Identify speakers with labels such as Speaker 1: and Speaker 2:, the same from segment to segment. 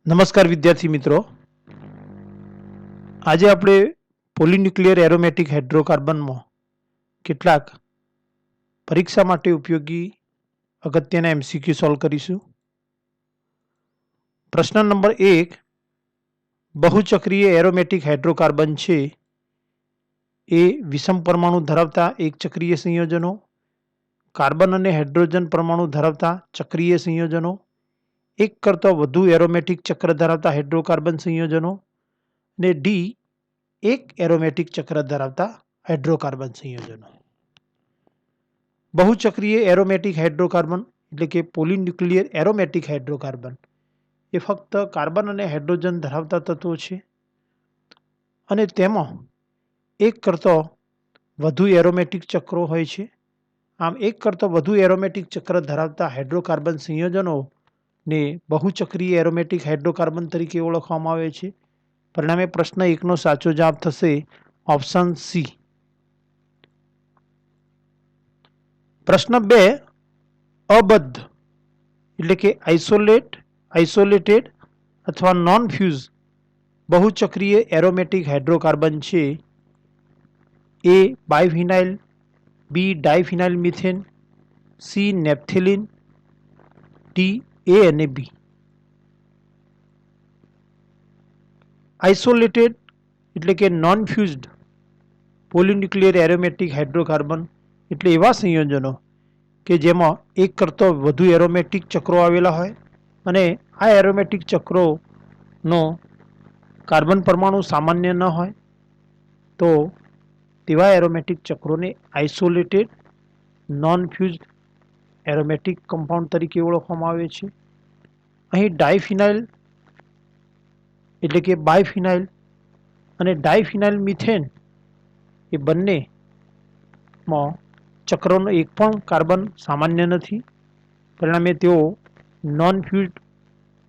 Speaker 1: નમસ્કાર વિદ્યાર્થી મિત્રો, આજે આપણે પોલીન્યુક્લિયર એરોમેટિક હાઇડ્રોકાર્બનમાં કેટલાક પરીક્ષા માટે ઉપયોગી અગત્યના MCQ સોલ્વ કરીશું. પ્રશ્ન નંબર 1, બહુચક્રીય એરોમેટિક હાઇડ્રોકાર્બન છે એ વિષમ પરમાણુ ધરાવતા એક ચક્રીય સંયોજનો, કાર્બન અને હાઇડ્રોજન પરમાણુ ધરાવતા ચક્રીય સંયોજનો, એક કરતાં વધુ એરોમેટિક ચક્ર ધરાવતા હાઇડ્રોકાર્બન સંયોજનો ને ડી એક એરોમેટિક ચક્ર ધરાવતા હાઇડ્રોકાર્બન સંયોજનો. બહુચક્રીય એરોમેટિક હાઇડ્રોકાર્બન એટલે કે પોલીન્યુક્લિયર એરોમેટિક હાઇડ્રોકાર્બન એ ફક્ત કાર્બન અને હાઇડ્રોજન ધરાવતા તત્વો છે અને તેમાં એક કરતાં વધુ એરોમેટિક ચક્રો હોય છે. આમ એક કરતાં વધુ એરોમેટિક ચક્ર ધરાવતા હાઇડ્રોકાર્બન સંયોજનો ને બહુચક્રીય એરોમેટિક હાઇડ્રોકાર્બન તરીકે ઓળખવામાં આવે છે. પરિણામે પ્રશ્ન 1નો સાચો જવાબ થશે ઓપ્શન સી. પ્રશ્ન 2, અબદ્ધ એટલે કે આઇસોલેટેડ અથવા નોન ફ્યુઝ બહુચક્રીય એરોમેટિક હાઇડ્રોકાર્બન છે એ બાયફિનાઇલ, બી ડાયફિનાઇલ મિથેન, સી નેપ્થેલિન, ડી એ અને બી. આઇસોલેટેડ એટલે કે નોન ફ્યુઝડ પોલીન્યુક્લિયર એરોમેટિક હાઇડ્રોકાર્બન એટલે એવા સંયોજનો કે જેમાં એક કરતાં વધુ એરોમેટિક ચક્રો આવેલા હોય અને આ એરોમેટિક ચક્રોનો કાર્બન પરમાણુ સામાન્ય ન હોય તો તેવા એરોમેટિક ચક્રોને isolated non fused aromatic compound તરીકે ઓળખવામાં આવે છે. અહીં ડાયફિનાઇલ એટલે કે બાયફિનાઇલ અને ડાયફિનાઇલ મિથેન એ બંનેમાં ચક્રનો એક પણ કાર્બન સામાન્ય નથી. પરિણામે તેઓ નોન ફ્યુઝડ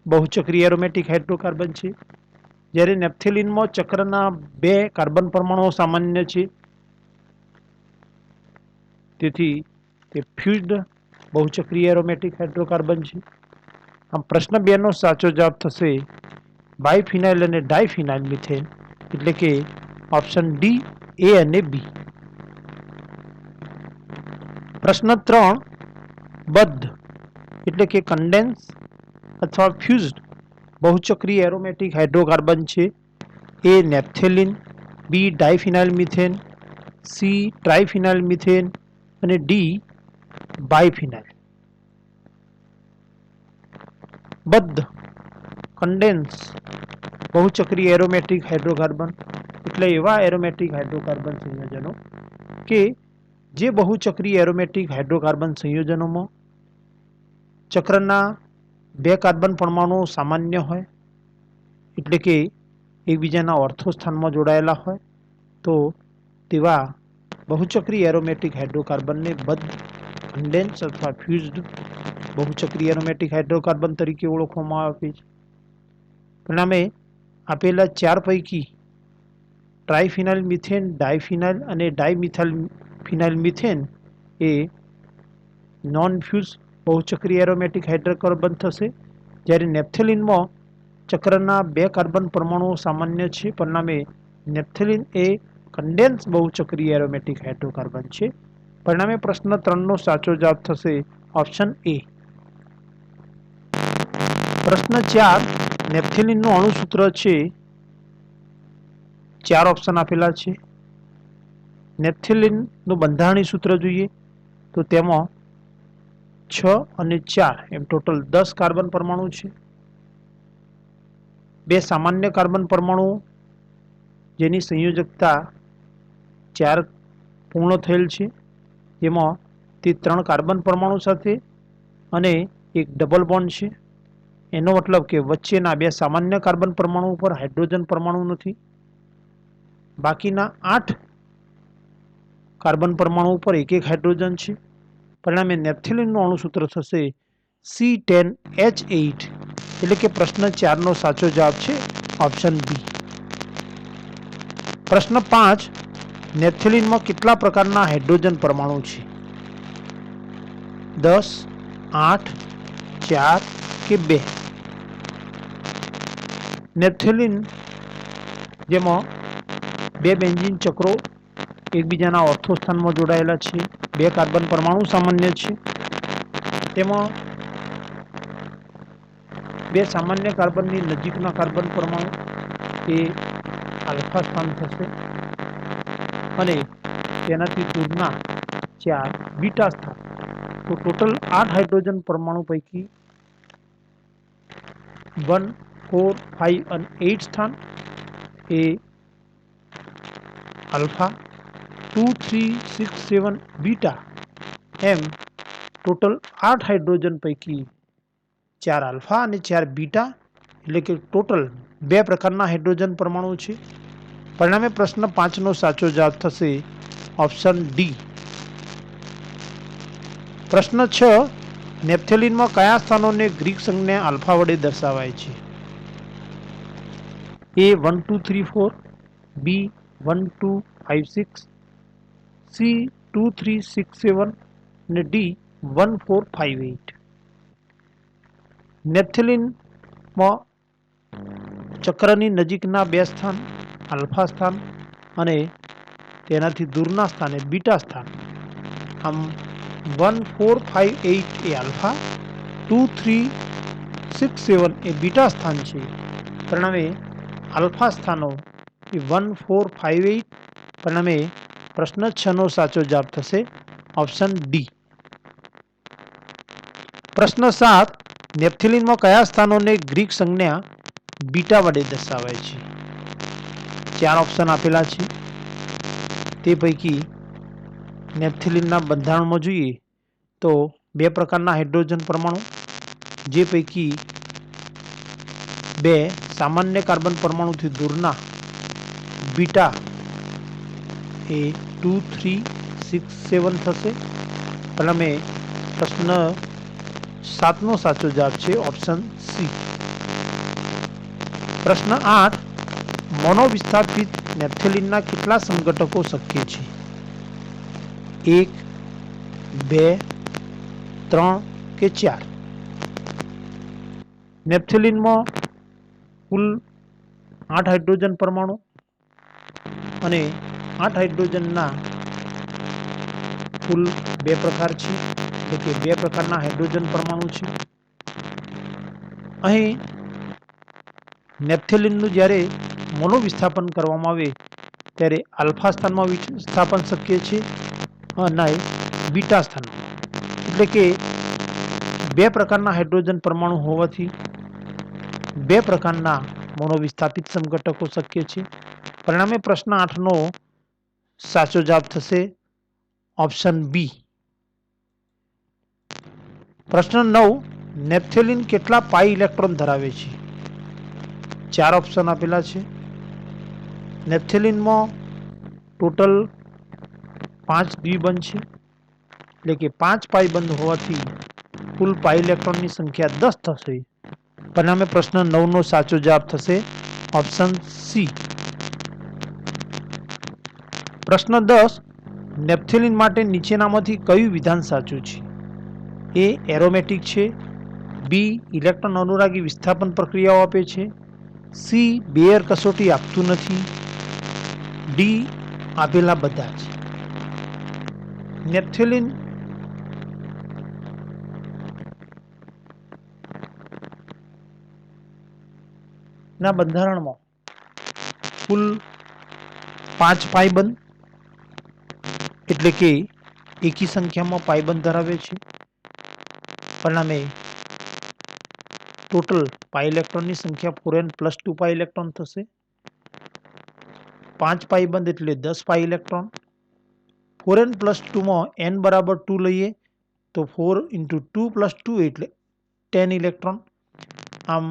Speaker 1: બહુચક્રીય એરોમેટિક હાઇડ્રોકાર્બન છે. જ્યારે નેપ્થેલિનમાં ચક્રના 2 કાર્બન પરમાણુઓ સામાન્ય છે, તેથી તે ફ્યુઝડ બહુચક્રીય એરોમેટિક હાઇડ્રોકાર્બન છે. આમ પ્રશ્ન 2નો સાચો જવાબ થશે બાયફિનાઇલ અને ડાયફિનાઇલ મિથેન એટલે કે ઓપ્શન ડી એ અને બી. પ્રશ્ન 3, બદ્ધ એટલે કે કન્ડેન્સ અથવા ફ્યુઝડ બહુચક્રીય એરોમેટિક હાઇડ્રોકાર્બન છે એ નેપ્થેલિન, બી ડાયફિનાઇલ મિથેન, સી ટ્રાઇફિનાઇલ મિથેન અને ડી બાયફિનાઇલ. બદ્ધ કન્ડેન્સ બહુચક્રીય એરોમેટિક હાઇડ્રોકાર્બન એટલે એવા એરોમેટિક હાઇડ્રોકાર્બન સંયોજનો કે જે બહુચક્રીય એરોમેટિક હાઇડ્રોકાર્બન સંયોજનોમાં ચક્રના 2 કાર્બન પરમાણુઓ સામાન્ય હોય એટલે કે એકબીજાના ઓર્થો સ્થાનમાં જોડાયેલા હોય તો તેવા બહુચક્રીય એરોમેટિક હાઇડ્રોકાર્બનને બદ્ધ, કન્ડેન્સ અથવા ફ્યુઝડ બહુચક્રીય એરોમેટિક હાઇડ્રોકાર્બન તરીકે ઓળખવામાં આવે છે. પરિણામે આપેલા 4 પૈકી ટ્રાઇફિનાઇલ મિથેન, ડાયફિનાઇલ અને ડાયમિથાઇલ મિથેન એ નોન ફ્યુઝ બહુચક્રીય એરોમેટિક હાઇડ્રોકાર્બન થશે. જ્યારે નેપ્થેલિનમાં ચક્રના 2 કાર્બન પરમાણુઓ સામાન્ય છે. પરિણામે નેપ્થેલિન એ કન્ડેન્સ બહુચક્રીય એરોમેટિક હાઇડ્રોકાર્બન છે. પરિણામે પ્રશ્ન 3નો સાચો જવાબ થશે ઓપ્શન એ. પ્રશ્ન 4, નેપ્થેલિનનું અણુસૂત્ર છે, 4 ઓપ્શન આપેલા છે. નેપ્થેલિનનું બંધારણીય સૂત્ર જોઈએ તો તેમાં 6 અને 4 એમ ટોટલ 10 કાર્બન પરમાણુ છે. 2 સામાન્ય કાર્બન પરમાણુઓ જેની સંયોજકતા 4 પૂર્ણ થયેલ છે, જેમાં તે 3 કાર્બન પરમાણુ સાથે અને એક ડબલ બોન્ડ છે. એનો મતલબ કે વચ્ચેના 2 સામાન્ય કાર્બન પરમાણુ ઉપર હાઇડ્રોજન પરમાણુ નથી. બાકીના 8 કાર્બન પરમાણુ ઉપર એક હાઇડ્રોજન છે. પરિણામે નેપ્થેલિનનું અણુસૂત્ર થશે C10H8 એટલે કે પ્રશ્ન 4નો સાચો જવાબ છે ઓપ્શન બી. પ્રશ્ન 5, નેપ્થેલિનમાં કેટલા પ્રકારના હાઇડ્રોજન પરમાણુ છે? 10, 8, 4 કે 2? નેપ્થેલિન જેમાં બે બેન્ઝીન ચક્રો એકબીજાના ઓર્થો સ્થાનમાં જોડાયેલા છે, બે કાર્બન પરમાણુ સામાન્ય છે, તેમાં બે સામાન્ય કાર્બનની નજીકના કાર્બન પરમાણુ એ આલ્ફા સ્થાન થશે અને તેનાથી દૂરના 4 બીટા સ્થાન. તો ટોટલ 8 હાઇડ્રોજન પરમાણુ પૈકી 1, 4, 5 અને 8 સ્થાન એ આલ્ફા, 2, 3, 6, 7 બીટા એમ ટોટલ 8 હાઇડ્રોજન પૈકી 4 આલ્ફા અને 4 બીટા એટલે કે ટોટલ 2 પ્રકારના હાઇડ્રોજન પરમાણુ છે. પરિણામે પ્રશ્ન 5 નો સાચો જવાબ થશે ઓપ્શન ડી. પ્રશ્ન 6, નેપ્થેલિનમાં કયા સ્થાનોને ગ્રીક સંજ્ઞા આલ્ફા વડે દર્શાવાય છે? એ 1, 2, 3, 4, બી 1, 2, 5, 6, સી 2, 3, 6, 7 અને ડી 1, 4, 5, 8. નેપ્થેલિનમાં ચક્રની નજીકના બે સ્થાન આલ્ફા સ્થાન અને તેનાથી દૂરના સ્થાને બીટા સ્થાન. આમ 1, 4, 5, 8 એ આલ્ફા, 2, 3, 6, 7 એ બીટા સ્થાન છે. પરિણામે આલ્ફા સ્થાનો એ 1, 4, 5, 8. પરિણામે પ્રશ્ન 6 નો સાચો જવાબ થશે ઓપ્શન ડી. પ્રશ્ન 7, નેપ્થેલિનમાં કયા સ્થાનોને ગ્રીક સંજ્ઞા બીટા વડે દર્શાવાય છે? 4 ઓપ્શન આપેલા છે. તે પૈકી નેપ્થેલિનના બંધારણમાં જોઈએ તો બે પ્રકારના હાઇડ્રોજન પરમાણુ, જે પૈકી બે સામાન્ય કાર્બન પરમાણુથી દૂરના બીટા એ 2, 3, 6, 7 થશે. પરિણામે પ્રશ્ન 7 નો સાચો જવાબ છે ઓપ્શન સી. પ્રશ્ન 8, મોનોવિસ્થાપિત નેપ્થેલિનના કેટલા સંઘટકો શક્ય છે? 1, 2, 3 કે 4? નેપ્થેલિનમાં કુલ 8 હાઇડ્રોજન પરમાણુ અને 8 હાઇડ્રોજનના કુલ 2 પ્રકાર છે, એટલે કે 2 પ્રકારના હાઇડ્રોજન પરમાણુ છે. અહીં નેપ્થેલિનનું જ્યારે મોનોવિસ્થાપન કરવામાં આવે ત્યારે આલ્ફા સ્થાનમાં વિસ્થાપન શક્ય છે અને બીટા સ્થાનમાં. એટલે કે 2 પ્રકારના હાઇડ્રોજન પરમાણુ હોવાથી 2 પ્રકારના મોનોવિસ્થાપિત સમઘટકો શક્ય છે. પરિણામે પ્રશ્ન 8 નો સાચો જવાબ થશે ઓપ્શન બી. પ્રશ્ન 9, નેપ્થેલિન કેટલા પાઈ ઇલેક્ટ્રોન ધરાવે છે? 4 ઓપ્શન આપેલા છે. નેપ્થેલિનમાં ટોટલ 5 દ્વિબંધ છે, એટલે કે 5 પાઈ બંધ હોવાથી કુલ પાઈ ઇલેક્ટ્રોનની સંખ્યા 10 થશે. પરિણામે પ્રશ્ન 9 નો સાચો જવાબ થશે ઓપ્શન સી. પ્રશ્ન 10, નેપ્થેલિન માટે નીચેનામાંથી કયું વિધાન સાચું છે? એ એરોમેટિક છે, બી ઇલેક્ટ્રોન અનુરાગી વિસ્થાપન પ્રક્રિયાઓ આપે છે, સી બેયર કસોટી આપતું નથી, ડી આપેલા બધા છે. નેપ્થેલિન ના બંધારણમાં કુલ 5 પાઈબંધ, એટલે કે એકી સંખ્યામાં પાઈબંધ ધરાવે છે. પરિણામે ટોટલ પાઈ ઇલેક્ટ્રોનની સંખ્યા 4n+2 પાઈ ઇલેક્ટ્રોન થશે. 5 પાઈબંધ એટલે 10 પાઈ ઇલેક્ટ્રોન. 4n+2 માં n બરાબર 2 લઈએ તો 4 × 2 + 2 એટલે 10 ઇલેક્ટ્રોન. આમ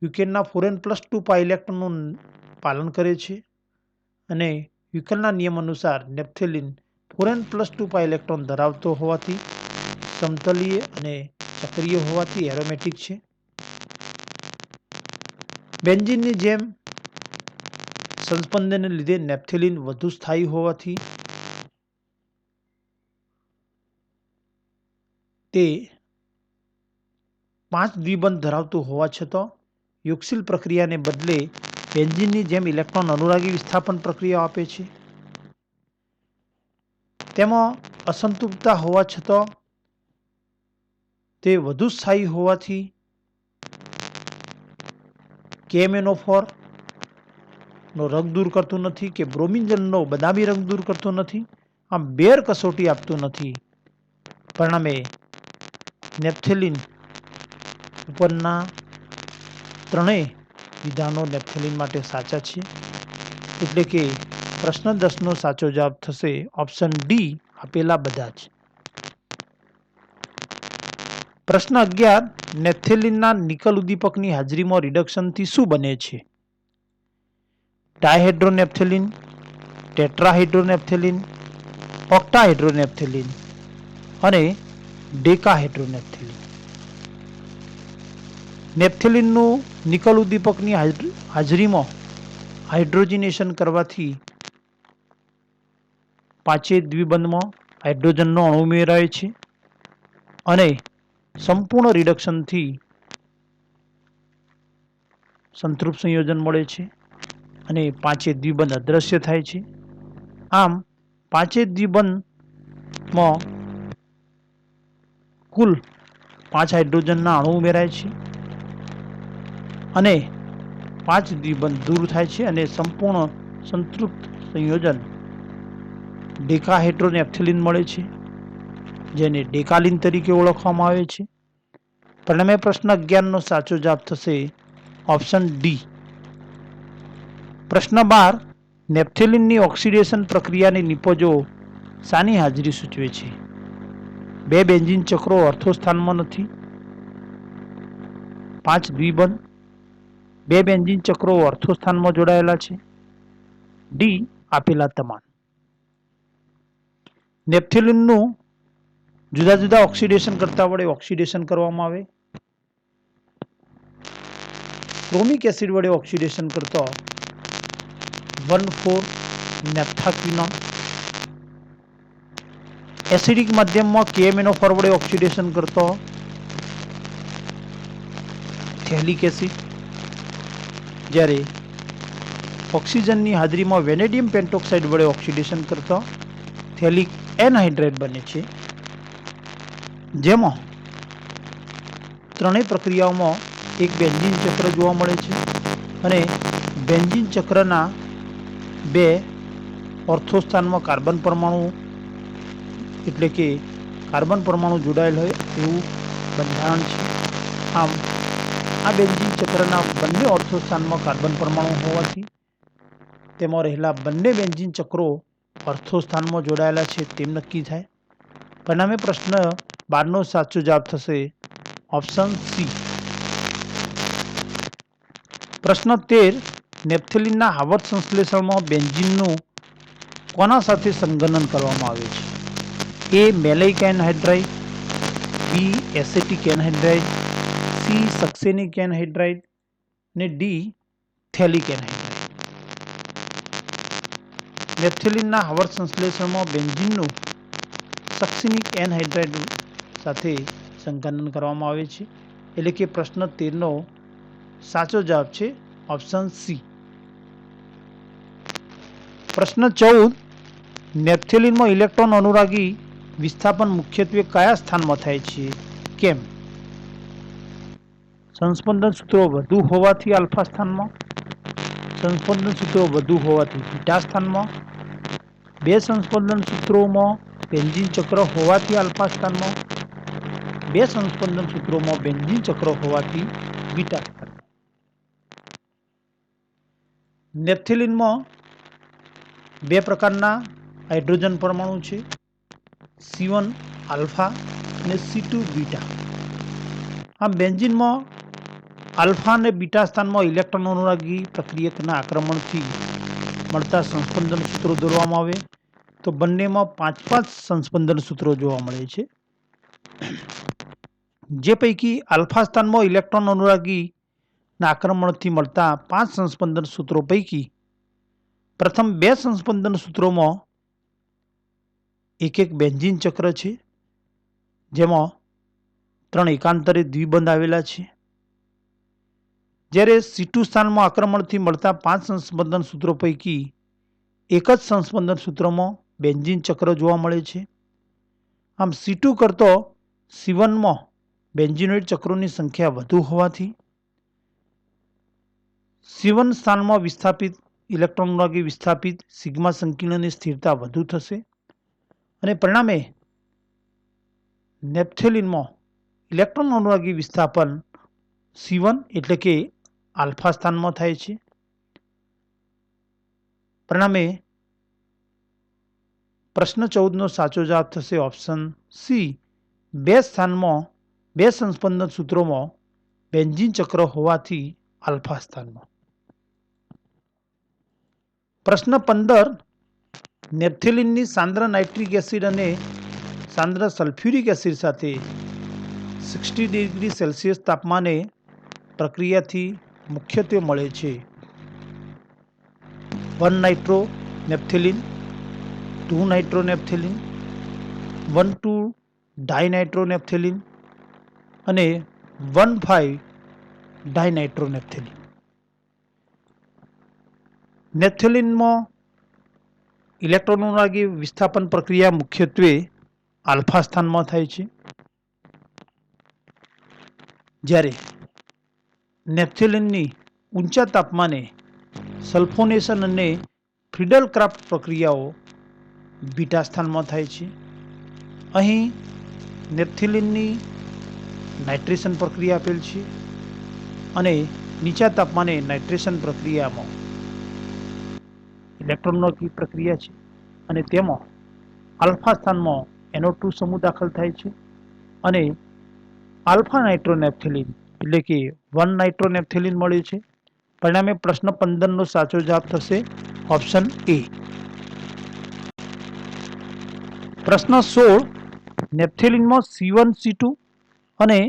Speaker 1: યુકેનના 4n+2 પાઈ ઇલેક્ટ્રોનનું પાલન કરે છે અને યુકેનના નિયમ અનુસાર નેપ્થેલિન 4n+2 પાઈ ઇલેક્ટ્રોન ધરાવતો હોવાથી સમતલીય અને ચક્રીય હોવાથી એરોમેટિક છે. બેન્ઝીનની જેમ સંસ્પંદનને લીધે નેપ્થેલિન વધુ સ્થાયી હોવાથી તે 5 દ્વિબંધ ધરાવતું હોવા છતાં યુગશીલ પ્રક્રિયાને બદલે બેન્ઝીનની જેમ ઇલેક્ટ્રોન અનુરાગી વિસ્થાપન પ્રક્રિયા આપે છે. તેમાં અસંતૃપ્તતા હોવા છતાં તે વધુ સ્થાયી હોવાથી KMnO4 નો રંગ દૂર કરતું નથી કે બ્રોમિન જલનો બદામી રંગ દૂર કરતું નથી. આમ બેર કસોટી આપતું નથી. પરિણામે નેપ્થેલિન ઉપરના ત્રણેય વિધાનો નેપ્થેલિન માટે સાચા છે. એટલે કે પ્રશ્ન 10નો સાચો જવાબ થશે ઓપ્શન ડી, આપેલા બધા જ. પ્રશ્ન 11, નેપ્થેલિનના નિકલ ઉદ્દીપકની હાજરીમાં રિડક્શનથી શું બને છે? ડાયહાઇડ્રોનેપ્થેલિન, ટેટ્રાહાઇડ્રોનેપ્થેલિન, ઓક્ટાહાઇડ્રોનેપ્થેલિન અને ડેકાહાઇડ્રોનેપ્થેલિન. નેપ્થેલિનનું નિકલ ઉદ્દીપકની હાજરીમાં હાઇડ્રોજનેશન કરવાથી પાંચેય દ્વિબંધમાં હાઇડ્રોજનનો અણુ ઉમેરાય છે અને સંપૂર્ણ રિડક્શનથી સંતૃપ્ત સંયોજન મળે છે અને પાંચેય દ્વિબંધ અદ્રશ્ય થાય છે. આમ પાંચેય દ્વિબંધમાં કુલ 5 હાઇડ્રોજનના અણુ ઉમેરાય છે અને 5 દ્વિબંધ દૂર થાય છે અને સંપૂર્ણ સંતૃપ્ત સંયોજન ડેકાહાઇડ્રોનેપ્થેલિન મળે છે, જેને ડેકાલિન તરીકે ઓળખવામાં આવે છે. પરિણામે પ્રશ્ન 11નો સાચો જવાબ થશે ઓપ્શન ડી. પ્રશ્ન 12, નેપ્થેલિનની ઓક્સિડેશન પ્રક્રિયાની નિપજો શાની હાજરી સૂચવે છે? 2 બેન્ઝીન ચક્રો ઓર્થોસ્થાનમાં નથી. 5 દ્વિબંધ. 2 બેન્ઝીન ચક્રો ઓર્થોસ્થાનમાં જોડાયેલા છે. ડી, આપેલા તમામ. નેપ્થેલિનનું જુદા જુદા ઓક્સિડેશન કરતા વડે ઓક્સિડેશન કરવામાં આવે. ક્રોમિક એસિડ વડે ઓક્સિડેશન કરતો 1,4-નેપ્થાક્વિનોન. એસિડિક માધ્યમમાં KMnO4 વડે ઓક્સિડેશન કરતો થેલિક એસિડ. જ્યારે ઓક્સિજનની હાજરીમાં વેનેડિયમ પેન્ટોક્સાઇડ વડે ઓક્સિડેશન કરતો થેલિક એનહાઇડ્રાઇડ બને છે. જેમાં ત્રણેય પ્રક્રિયાઓમાં એક બેન્ઝીન ચક્ર જોવા મળે છે અને બેન્ઝીન ચક્રના 2 ઓર્થોસ્થાનમાં કાર્બન પરમાણુ એટલે કે કાર્બન પરમાણુ જોડાયેલ હોય એવું બંધારણ છે. આમ આ બેન્ઝીન ચક્રના બંને ઓર્થોસ્થાનમાં કાર્બન પરમાણુ હોવાથી તેમાં રહેલા બંને બેન્ઝીન ચક્રો ઓર્થોસ્થાનમાં જોડાયેલા છે તેમ નક્કી થાય. પરિણામે પ્રશ્ન 12નો સાચો જવાબ થશે ઓપ્શન સી. પ્રશ્ન 13, નેપ્થેલિનના આવર્ત સંશ્લેષણમાં બેન્ઝીનનું કોના સાથે સંગનન કરવામાં આવે છે? એ મેલેઇક એનહાઇડ્રાઇડ, બી એસેટિક એનહાઇડ્રાઇડ, સી સક્સેનિક એનહાઇડ્રાઇડ અને ડી થેલિક એનહાઇડ્રાઇડ. નેપ્થેલિનના આવર્ત સંશ્લેષણમાં બેન્ઝીનનું સક્સેનિક એનહાઇડ્રાઇડ સાથે સંગનન કરવામાં આવે છે. એટલે કે પ્રશ્ન 13નો સાચો જવાબ છે ઓપ્શન સી. પ્રશ્ન 14, નેપ્થેલિનમાં ઇલેક્ટ્રોન અનુરાગી વિસ્થાપન મુખ્યત્વે કયા સ્થાનમાં થાય છે? કેમ? સંસ્પંદન સૂત્રો વધુ હોવાથી આલ્ફા સ્થાનમાં, સંસ્પંદન સૂત્રો વધુ હોવાથી બીટા સ્થાનમાં, 2 સંસ્પંદન સૂત્રોમાં બેન્ઝીન ચક્ર હોવાથી આલ્ફા સ્થાનમાં, 2 સંસ્પંદન સૂત્રોમાં બેન્ઝીન ચક્ર હોવાથી બીટા સ્થાનમાં. નેપ્થેલિનમાં 2 પ્રકારના હાઇડ્રોજન પરમાણુ છે, C1 આલ્ફા અને C2 બીટા. આમ બેન્ઝીનમાં આલ્ફા અને બીટા સ્થાનમાં ઇલેક્ટ્રોન અનુરાગી પ્રક્રિયકના આક્રમણથી મળતા સંસ્પંદન સૂત્રો દોરવામાં આવે તો બંનેમાં 5 સંસ્પંદન સૂત્રો જોવા મળે છે. જે પૈકી આલ્ફા સ્થાનમાં ઇલેક્ટ્રોન અનુરાગીના આક્રમણથી મળતા 5 સંસ્પંદન સૂત્રો પૈકી પ્રથમ 2 સંસ્પંદન સૂત્રોમાં એક બેન્ઝીન ચક્ર છે, જેમાં 3 એકાંતરે દ્વિબંધ આવેલા છે. જ્યારે C2 સ્થાનમાં આક્રમણથી મળતા 5 સંસ્પંદન સૂત્રો પૈકી એક જ સંસ્પંદન સૂત્રમાં બેન્ઝીન ચક્ર જોવા મળે છે. આમ C2 કરતો C1માં બેન્ઝીનોઇડ ચક્રોની સંખ્યા વધુ હોવાથી C1 સ્થાનમાં વિસ્થાપિત ઇલેક્ટ્રોનમાંથી વિસ્થાપિત સિગ્મા સંકીર્ણની સ્થિરતા વધુ થશે અને પરિણામે નેપ્થેલિનમાં ઇલેક્ટ્રોન અનુરાગી વિસ્થાપન C1 એટલે કે આલ્ફા સ્થાનમાં થાય છે. પરિણામે પ્રશ્ન 14નો સાચો જવાબ થશે ઓપ્શન સી. બે સ્થાનમાં બે સંસ્પંદન સૂત્રોમાં બેન્ઝીન ચક્ર હોવાથી આલ્ફા સ્થાનમાં. પ્રશ્ન 15 નેપ્થેલિનની સાંદ્ર નાઇટ્રિક એસિડ અને સાંદ્ર સલ્ફ્યુરિક એસિડ સાથે 60 ડિગ્રી સેલ્સિયસ તાપમાને પ્રક્રિયાથી મુખ્યત્વે મળે છે 1 nitro naphthalene, 2 nitro naphthalene, 1,2 ડાયનાઇટ્રો naphthalene અને 1,5 ડાયનાઇટ્રો નેપ્થેલિન. નેપ્થેલિનમાં ઇલેક્ટ્રોન અનુરાગી વિસ્થાપન પ્રક્રિયા મુખ્યત્વે આલ્ફા સ્થાનમાં થાય છે. જ્યારે નેપ્થેલિનની ઊંચા તાપમાને સલ્ફોનેશન અને ફ્રીડલ ક્રાફ્ટ પ્રક્રિયાઓ બીટા સ્થાનમાં થાય છે. અહીં નેપ્થેલિનની નાઇટ્રેશન પ્રક્રિયા આપેલ છે અને નીચા તાપમાને નાઇટ્રેશન પ્રક્રિયામાં ઇલેક્ટ્રોનની પ્રક્રિયા છે અને તેમાં આલ્ફા સ્થાનમાં NO2 સમૂહ દાખલ થાય છે અને આલ્ફા નાઇટ્રોનેપ્થેલિન એટલે કે 1 નાઇટ્રોનેપ્થેલિન મળે છે. પરિણામે પ્રશ્ન 15નો સાચો જવાબ થશે ઓપ્શન એ. પ્રશ્ન 16 નેપ્થેલિનમાં C1C2 અને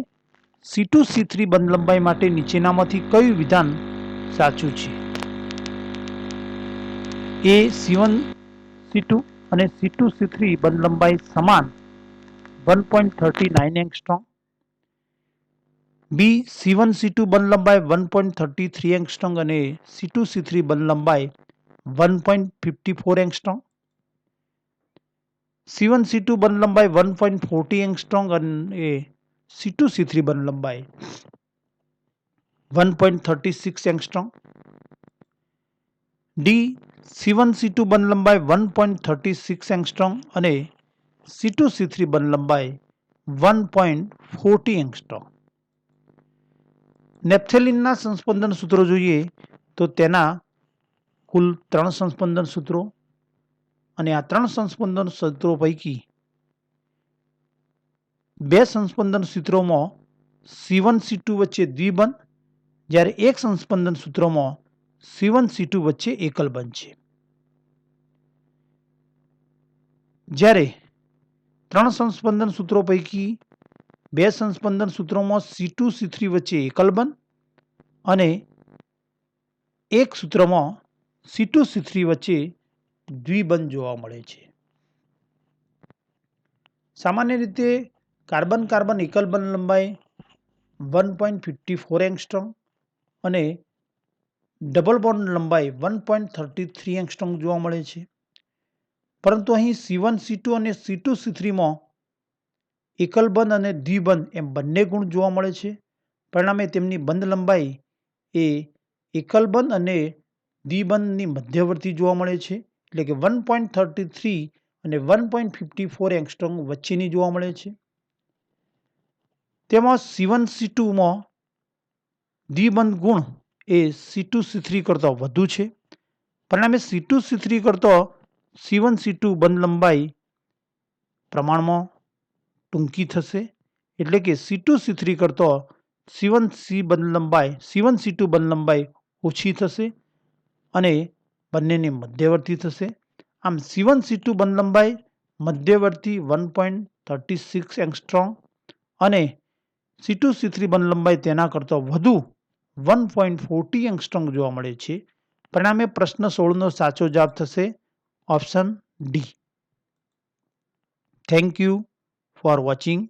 Speaker 1: C2C3 બંધ લંબાઈ માટે નીચેનામાંથી કયું વિધાન સાચું છે? એ C1C2 અને C2C3 બંધ લંબાઈ સમાન 1.39 એંગસ્ટ્રોમ, બી C1C2 બંધ લંબાઈ 1.33 એંગસ્ટ્રોમ અને C2C3 બંધ લંબાઈ 1.54 એંગસ્ટ્રોમ, C1C2 બંધ લંબાઈ 1.40 એંગસ્ટ્રોમ અને C2C3 બંધ લંબાઈ 1.36 એંગસ્ટ્રોમ, ડી C1C2 બંધ લંબાઈ 1.36 એંગસ્ટ્રોમ અને C2C3 બંધ લંબાઈ 1.40 એંગસ્ટ્રોમ. નેપ્થેલિનના સંસ્પંદન સૂત્રો જોઈએ તો તેના કુલ 3 સંસ્પંદન સૂત્રો અને આ 3 સંસ્પંદન સૂત્રો પૈકી 2 સંસ્પંદન સૂત્રોમાં C1C2 વચ્ચે દ્વિબંધ જ્યારે એક સંસ્પંદન સૂત્રોમાં C1C2 વચ્ચે એકલ બંધ છે. જ્યારે 3 સંસ્પંદન સૂત્રો પૈકી 2 સંસ્પંદન સૂત્રોમાં C2C3 વચ્ચે એકલ બંધ અને એક સૂત્રમાં C2C3 વચ્ચે દ્વિબંધ જોવા મળે છે. સામાન્ય રીતે કાર્બન કાર્બન એકલ બંધ લંબાઈ 1.54 એંગસ્ટ્રોમ અને ડબલ બોન્ડ લંબાઈ 1.33 એંગસ્ટ્રોમ જોવા મળે છે. પરંતુ અહીં C1C2 અને C2C3માં એકલ બંધ અને દ્વિબંધ એમ બંને ગુણ જોવા મળે છે. પરિણામે તેમની બંધ લંબાઈ એ એકલ બંધ અને દ્વિબંધની મધ્યવર્તી જોવા મળે છે એટલે કે 1.33 અને 1.54 એંગસ્ટ્રોમ વચ્ચેની જોવા મળે છે. તેમાં C1C2માં દ્વિબંધ ગુણ એ C2C3 કરતાં વધુ છે. પરિણામે C2C3 કરતાં C1C2 બંધ લંબાઈ પ્રમાણમાં ટૂંકી થશે એટલે કે C2C3 કરતાં C1C2 બંધ લંબાઈ ઓછી થશે અને બંનેની મધ્યવર્તી થશે. આમ C1C2 બંધ લંબાઈ મધ્યવર્તી 1.36 એંગસ્ટ્રોમ અને C2C3 બંધ લંબાઈ તેના કરતાં વધુ 1.40 એંગસ્ટ્રોમ જોવા મળે છે. પરિણામે પ્રશ્ન 16નો સાચો જવાબ થશે option D. Thank you for watching.